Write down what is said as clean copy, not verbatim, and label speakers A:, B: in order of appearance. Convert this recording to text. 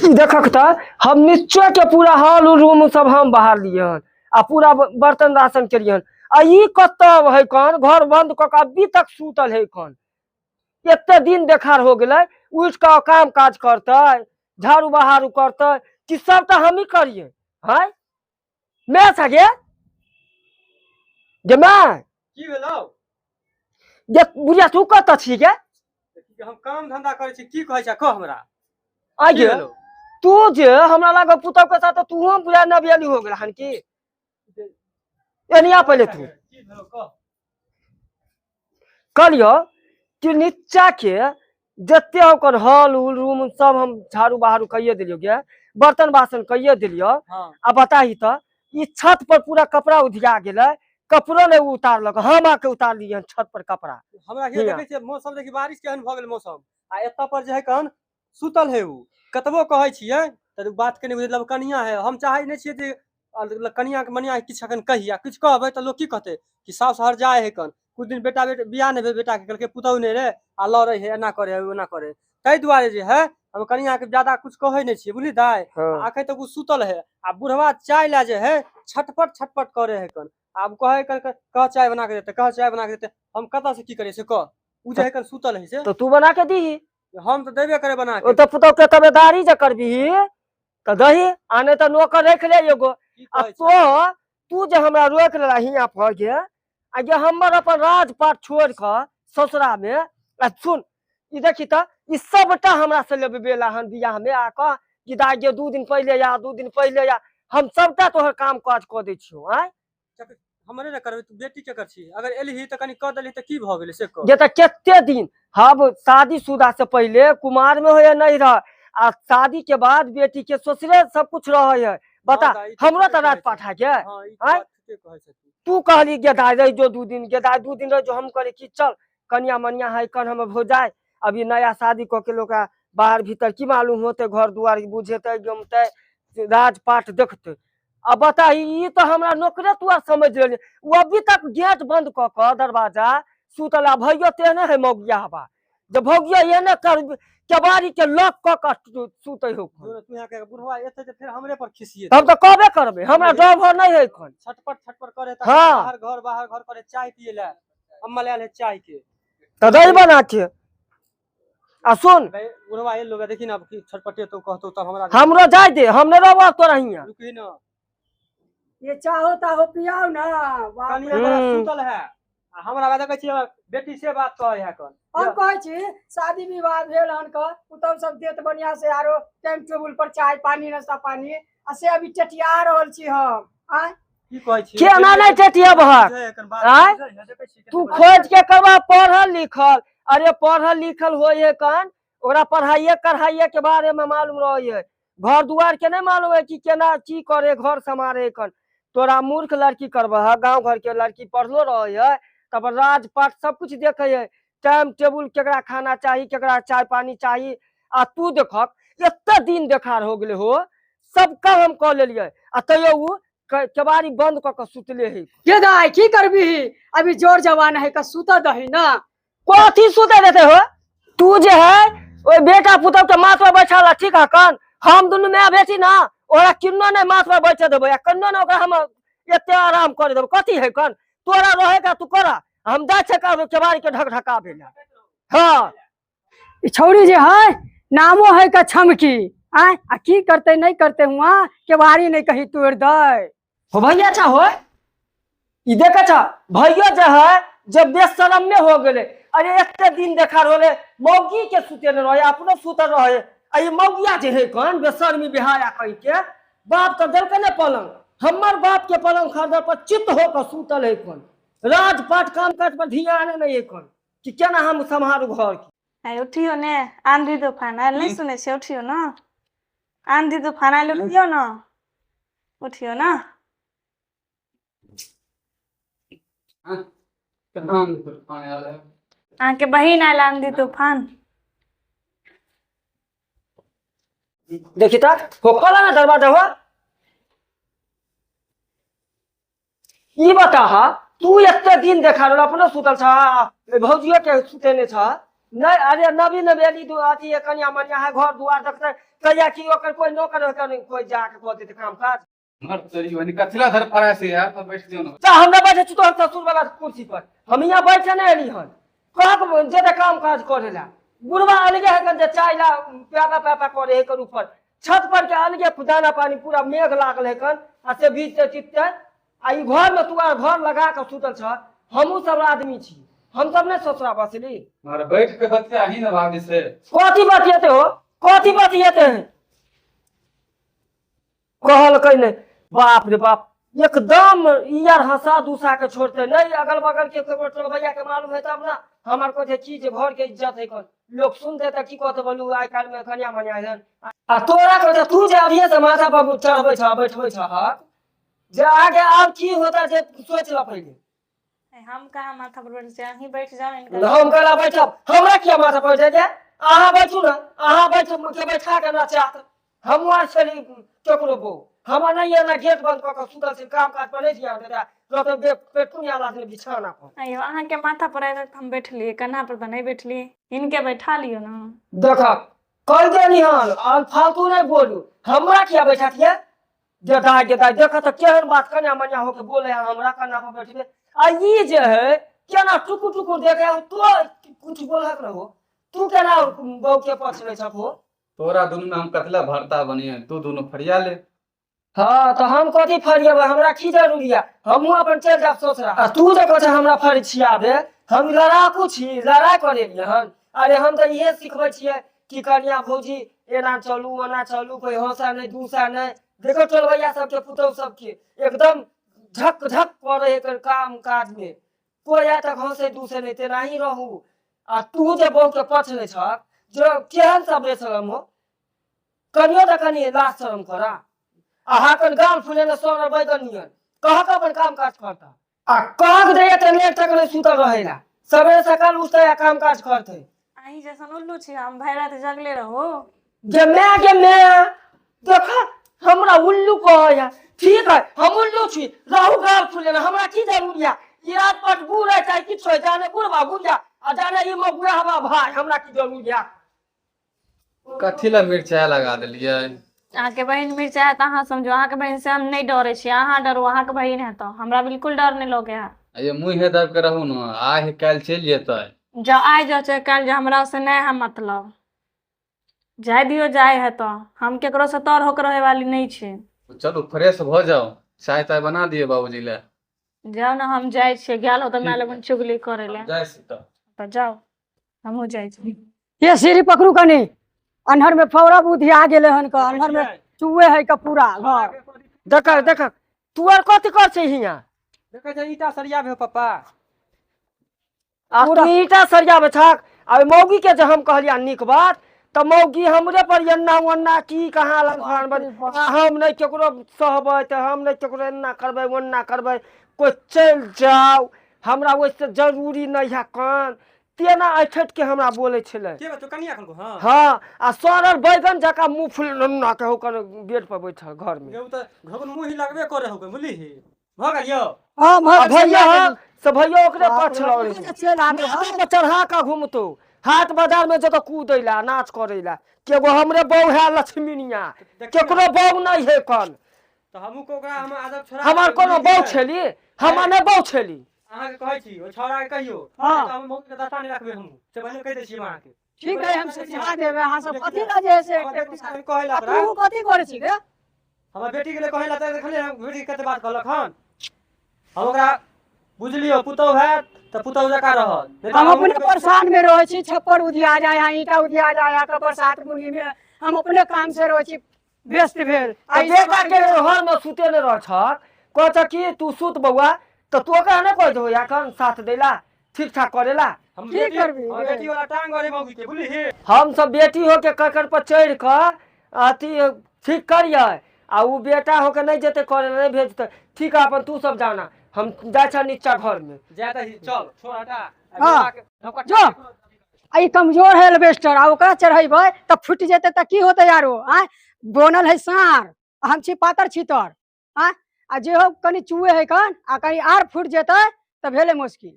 A: देखक त हम नीचे के पूरा हॉल रूम सब हम बाहर लिए हन आ पूरा बर्तन राशन करियन आ ई कतब है कौन घर बंद क के अभी तक सूतल है कौन एते दिन देखार हो गेलै उठ के काम काज करते झाड़ू बहारू करते कि सब तो हम ही करिए है मैं सगे जे मैं
B: की भेलौ
A: जे बुझिया तू कत छी गे
B: हम काम धंधा करे छी की कहै छ कह हमरा
A: आ
B: की
A: गे
B: भेलौ
A: तू जे हमरा लागे पुतौ के साथ तू हम बुझा नबियाली हो गेल हन की एनिया पहले तू
B: की भेलौ कह
A: करियो कि नीचा के जते ओकर हॉल उल रूम सब हम झाड़ू बहारू कइए दिलियो गे बर्तन बासन कइए दिलियो
B: हां
A: आ बताही त ई छत पर पूरा कपड़ा उधिया गेलै कपड़ो ने उतारलक हम आके उतार लिए छत पर कपड़ा
B: हमरा के देखे छै मौसम देखि बारिश केहन भ गेल मौसम आ एत पर जे है कन सुतल है उ कतबो कहै छियै त बात के नहीं बुझल कनिया है हम चाहै नहीं छियै जे कनिया के मनिया किछ अखन कहिया किछ कहबै त लोग की कहते कि सास हर जाए है कन कुछ दिन बेटा बियाह नहीं भेल बेटा के कहलके पुतौ नहीं रे आ लड़े है एना करे है ओना करे तै दुआरे जे है हम कनिया के ज्यादा कुछ कहै नहीं छियै बुझली दाई आखे तक उ सुतल है आ बुढ़वा चाय ला जे है छटपट करे है कन अब कहे कह चाय बना के देते कह चाय बना के देते हम कत से की करे से कह उ जे है कन सुतल है से
A: तो तू बना के दीही
B: हम तो देबे करे बना
A: ओ
B: के
A: तो पुतौ के तबेदारी जे करबीही त दही आने त नौकर रख ले एगो
B: की
A: आ
B: कहै
A: तो
B: छै
A: तू जे हमरा रोक लेला हिया पर गे आ जे हमर अपन राजपाट छोड़ के ससुरा में आ सुन ई देखी त ई सबटा हमरा से लेबे बेला हन बियाह में आ क कि दाई गे 2 दिन पहले या 2 दिन पहले या हम सबटा तोहर काम काज क दै छियो आय
B: हमरे न करबे तू बेटी के कर छी अगर एलही त कनी क देलही त की भ गेलै से कह
A: जे त केते दिन हम शादीशुदा से पहले कुमार में होए नहीं रह आ शादी के बाद बेटी के ससुरे सब कुछ रहे है बता
B: हाँ दाई,
A: हमरो
B: ठीके
A: त राज
B: कहै
A: पाठा
B: छै।
A: के
B: हाँ, ई तो
A: आय
B: बात ठीके कहै छै
A: तू कहली गेदाय रह जो 2 दिन गेदाय 2 दिन रह जो हम करे कि चल कन्या मनिया है कन हम हो जाए अभी नया शादी क के लोग बाहर भीतर की मालूम होते घर दुआर बुझेते गमते राजपाट देखते अब बता ई तो हमरा नौकरे तू समझ ले वो अभी तक गेट बंद क के दरवाजा सुतला भइयो तेने है मौगिया हवा जब भौगिया ये न कर केवारी के लॉक क के सुते हो
B: तू यहाँ के बुढ़वा एते जे फिर हमरे पर खिसिए
A: हम तो कबे करबे हमरा डर भर नहीं है कौन
B: छटपट करे त
A: हाँ।
B: बाहर घर करे चाय पिए ला अम्मा ले आले चाय के
A: तो दही बना के आ सुन
B: बुढ़वा ए लोग देखी ना छटपटे तो कहतो तब हमरा
A: हमरो जाय दे हम नहीं रहबो तोरा हियां
B: रुकी ना
C: ये चाहो ताहो पियाओ ना बाप
B: कनिया
C: रे।
B: बड़ा सुतल है आ हमरा बात कहै छी बेटी से बात कहे है कन
C: हम कहै छी शादी विवाह भेल हन क पुतौ सब देत बढ़िया से आरो टाइम टेबल पर चाय पानी नाश्ता पानी आ से अभी टटिया रहल छी हम आय
B: की कहै छी
A: के ना नहीं टेटिया बहक आय तू खोज के करबा पढ़ल लिखल अरे पढ़ल लिखल होय है कन ओकरा पढ़ाइए कढ़ाइए के बारे में मालूम रहे है घर दुआर के नहीं मालूम है कि केना की करे घर संभाले कन तोरा मूर्ख लड़की करबह गांव घर के लड़की पढ़लो रहे है तब राजपाट सब कुछ देखे है टाइम टेबुल केकरा खाना चाहिए केकरा चाय पानी चाहिए आ तू देखक एते दिन देखार हो गेले हो सब काम हम क लेलिए आ तैयो उ केवारी बंद क के सुतले है
C: ये दाई की करबी अभी जोर जवान है का सुता दही ना
A: कथी सुते देते हो तू जे है ओए बेटा पुतौ के माथ पर बैठा ठीक है कन हम दुनु में बेटी ना ओरा किन्नो ने माथ पर बैठे देबो या कन्नो ने ओकरा हम एते आराम कर देबो कथी है कन तोरा रहेगा तू करा हम दा छे का केवारी के ढक ढका भेला हां
C: ई छौरी जे है नामो है का छमकी आय आ की करते नहीं करते हुआ केवारी नहीं कहीं तोड़ दे
A: हो भैया अच्छा हो ई देख अच्छा भैया जे है जब बेशरम में हो गेले अरे एते दिन देखा रोले मौगी के सुते न रहे अपनो सुतल रहे आ ई मौगिया जे है कन बेशर्मी बिहाया कहि के बाप तो देलके ने पलंग हमर बाप के पलंग खरीदे पर चित्त हो के सुतल है कन राजपाट काम काज पर ध्यान नहीं है कन कि केना हम संभालू घर की
D: आई उठियो ने आंधी तूफान आयल नहीं सुने से उठियो ना आंधी तूफान आयल उठियो ना आके बहिन आयल आंधी तूफान
A: देखी ता हो खोला ना दरवाजा हो ई बता हा तू एते दिन देखा रहल अपनो सुतल छ भौजियो के सुतेने छ नहीं अरे नबी नबेली दु आती कन्या मनिया है घर दुआर देखते कहिया कि ओकर कोई नौकर ओकर नहीं, कोई जाके कह देते काम काज।
E: मर तेरी वाली कथिला धर पड़ा से यार तो बैठ दियो ना।
A: तो हमरा बैठे छी तोहर ससुर वाला कुर्सी पर, हम यहाँ बैठे नहीं एली हन कहक जे काम काज करेला। बुढ़वा अलगे है कन जे चाय ला प्यापा प्यापा करे है कर ऊपर छत पर के अलगे दाना पानी पूरा मेघ लागल है कन आ से बीच से चित्ते आ ई घर में तू घर लगा के सुतल छ। हमहू सब आदमी छी, हम सब ने ससुरा बसली।
E: मारे बैठ के बच्चा ही ना भाभी से
A: कथी बतियते हो, कथी बतियते हैं कहल कहीं। बाप रे बाप एकदम यार हंसा दुसा के छोड़ते नहीं। अगल बगल के भैया के मालूम है तब ना हमार को चीज घर के इज्जत है कर लोग सुनते तो की कहते बोलू आइ काल में कन्या मनिया है आ तोरा कहते तू जे अभी से माथा पर चढ़बे छ बैठबे छ जे आगे अब की होता जे सोच ल पहले।
D: हम कहाँ माथा पर बैठ जाए, ही बैठ जाओ इनका।
A: हम कला बैठब हमरा क्या माथा पर जाए अहाँ बैठू ना, अहाँ बैठू के बैठा के ना चाहत हम वहां चली केकरो बो हमरा नहीं है ना गेट बंद क के सुतल से काम काज पर नहीं दिया देता लोग पेटुनिया लाखने बिछाना पर।
D: अयो अहाँ के माथा पर आए तो हम बैठ लिए, कन्हा पर तो नहीं बैठ लिए, इनके बैठा लियो ना।
A: देखा कह दे निहाल और फालतू नहीं बोलू हमरा क्या बैठा थिए जे दाई देखा तो केहन बात कन्या मनिया होके बोले हमरा कन्ना पर बैठबे आ ई जे है केना टुकुर टुकुर देखे तो कुछ बोलक रहो तू केना बहू के पछले छको।
E: तोरा दोनों में हम कथिला भरता बनिए तू दोनों फरिया ले।
A: हाँ तो हम कथी फरियाबे हमरा की जरूरी है, हमहू अपन चल जाब ससुरा आ तू जे कह हमरा फरियाबे हम लड़ाकू छी लड़ाई करेलिए हन। अरे हम तो ये सिखबै छियै कि कन्या भौजी एना चलू ओना चलू कोई हंसा नहीं दूसा नहीं। देखो टोलवैया सबके पुतौह सबके एकदम झक झक करे एकर काम काज में कोई आय तक हंसे दूसे नहीं तेना ही रहू। आ तू जे बहू के पछले छ जो केहन सब बेशरम हो कनियो त कनी लाज शरम करा अहाँ कन गाल फुले न सोना बैगन नियन कह के अपन काम काज करता आ कहक दे त लेट तक नहीं सुतल रहेला सबेरे सकाल उठते या काम काज करते।
D: आई जैसन उल्लू छी हम भर रात जगले रहो
A: जे मैं देखा हमरा उल्लू कहया ठीक है हम उल्लू छी रहू गाल फुले न हमरा की जरूरी है ई रात पर बूढ़ है चाहे किछ हो जाने बुढ़वा बुढ़िया आ जाने ई मगुआ हवा भाई हमरा की जरूरी है।
E: कथिला मिर्चा लगा देलिए।
D: अहाँ के बहन मिर्चा है तो अहाँ समझो, अहाँ के बहन से हम नहीं डरे छी, अहाँ डरो, अहाँ के बहन है तो हमरा बिल्कुल डर नहीं लगे है।
E: ये मुंह दब के रहू न आइ काल चल जेतै
D: जो आइ जाओ चाहे कल जो हमरा से नहीं है मतलब जाए दियो जाए है तो हम केकरो से तौर होकर रहे वाली नहीं छे।
E: चलो फ्रेश हो जाओ चाय ताय बना दिए बाबूजी ले।
D: जाओ ना हम जाए छे गेल हो तो मैं लगन चुगली करे ले
E: जाय सीता
D: तो जाओ हम हो जाए छी।
C: ये सीढ़ी पकड़ू कनी अन्हर में फौरा बुद्धि आ गेले हन का अन्हर में चूहे है का पूरा घर।
A: देख तू आर कथी कर छै हिया
B: देखै छै ईटा सरिया भे पप्पा
A: आ तू ईटा सरिया बेछक आ मौगी के जे हम कहलिया निक बात त मौगी हमरे पर एन्ना ओन्ना की कहाँ लंघन बन हम नहीं केकरो सहबै त हम नहीं केकरो एन्ना करबै ओन्ना करबै कोई चल जाओ हमरा ओइसे जरूरी नहीं है कान तेना ऐठट के हमरा बोले छले
B: के तो कनिया खन को। हां
A: हाँ आ सरल बैगन जका मुंह फुल नन्ना के होकर बेड पर बैठल घर में
B: गेउ त घगन मुंह ही लगबे करे हो बुझली ही भ गेलियो।
C: हां
A: भैया सब भैया ओकरे पछल
C: चल आबे
A: हम चढ़ा का घूमतो हाट बाजार में जतो कूदैला नाच करेला केगो हमरे बहू है लक्ष्मीनिया केकरो बहू नहीं है कन
B: त हमहु को ओकरा हम आदत छोड़ा
A: हमार कोनो बहू छली हमार ने बहू छली
B: अहाँ के कहै छी ओ छौड़ा के कहियो
C: हाँ।
B: त हम मौगी के दशा नहीं रखबे हम से पहले कह दे छी अहाँ के
C: ठीक है हम सिखा देबे अहाँ सब कथी ला जे से
B: कहला
C: तू कथी करे छी रे
B: हमर बेटी के लिए कहला त देखलिए हम बेटी कते बात कहलक हन हम ओकरा बुझलियो पुतौ है त पुतौ जका रहल
C: हम अपने परेशान में रहे छी छप्पर उधिया जाए यहाँ ईटा उधिया जाए यहाँ का बरसात बुनी में हम अपने काम से रहे छी व्यस्त भेल
A: आ बेटा के घर में सुते न रह छ कहत कि तू सुत बउआ त तू का न कह दो या कन साथ देला ठीक ठाक करेला
B: हम
C: की
B: बेटी
C: करबी?
B: हम बेटी वाला टांग गरे मौगी के बुझली ही
A: हम सब बेटी हो के ककर पर चढ़ क अथी ठीक करिए आ उ बेटा हो के नहीं जेते करे नहीं भेजते ठीक है अपन तू सब जाना हम जाय छ नीचा घर में
B: जाता ही चल छोड़ हटा
C: हाँ। जो आई कमजोर है एल्वेस्टर आ ओकरा चढ़ेबै त फुट जेते त की होते यारो आ बनल है सार हम छी पातर छितर आ जे हो कनी चूहे है कन आ कनी आर फुट जेते त भेले मुश्किल।